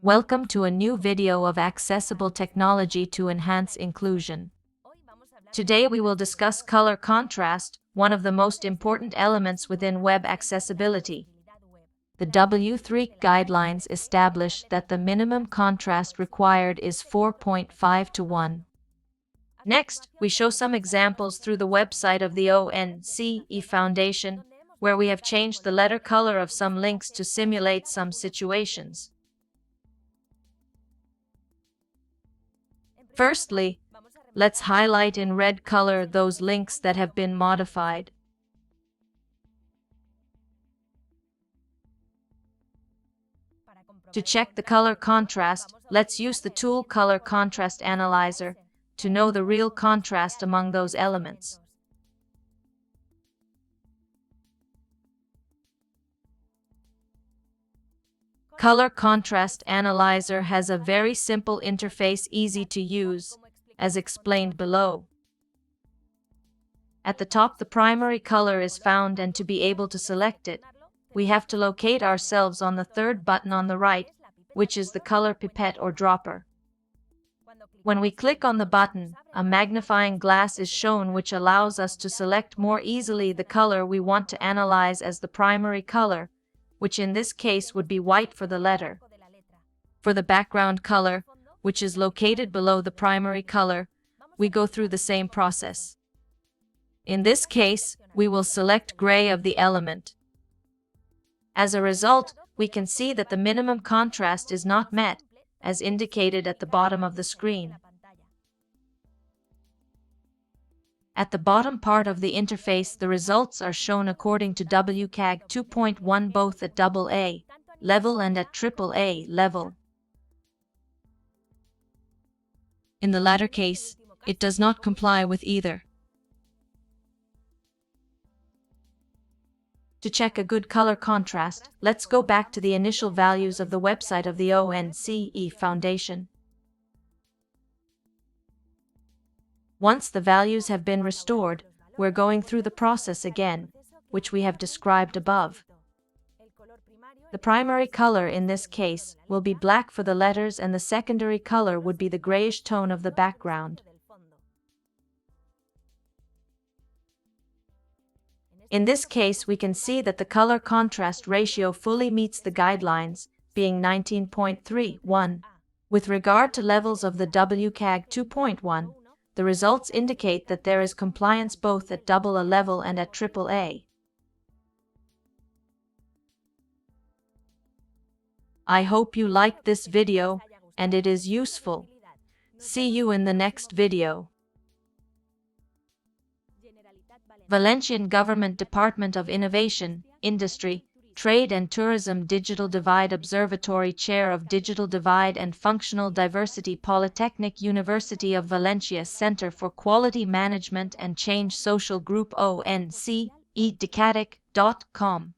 Welcome to a new video of accessible technology to enhance inclusion. Today we will discuss color contrast, one of the most important elements within web accessibility. The W3 guidelines establish that the minimum contrast required is 4.5:1. Next, we show some examples through the website of the ONCE Foundation, where we have changed the letter color of some links to simulate some situations. Firstly, let's highlight in red color those links that have been modified. To check the color contrast, let's use the tool Color Contrast Analyzer to know the real contrast among those elements. Color Contrast Analyzer has a very simple interface, easy to use, as explained below. At the top, the primary color is found, and to be able to select it, we have to locate ourselves on the third button on the right, which is the color pipette or dropper. When we click on the button, a magnifying glass is shown which allows us to select more easily the color we want to analyze as the primary color, which in this case would be white for the letter. For the background color, which is located below the primary color, we go through the same process. In this case, we will select gray of the element. As a result, we can see that the minimum contrast is not met, as indicated at the bottom of the screen. At the bottom part of the interface, the results are shown according to WCAG 2.1 both at AA level and at AAA level. In the latter case, it does not comply with either. To check a good color contrast, let's go back to the initial values of the website of the ONCE Foundation. Once the values have been restored, we're going through the process again, which we have described above. The primary color in this case will be black for the letters, and the secondary color would be the grayish tone of the background. In this case, we can see that the color contrast ratio fully meets the guidelines, being 19.31. With regard to levels of the WCAG 2.1, the results indicate that there is compliance both at AA level and at AAA. I hope you liked this video and it is useful. See you in the next video. Valencian Government Department of Innovation, Industry, Trade and Tourism Digital Divide Observatory Chair of Digital Divide and Functional Diversity, Polytechnic University of Valencia Center for Quality Management and Change, Social Group ONCE, Decatic.com.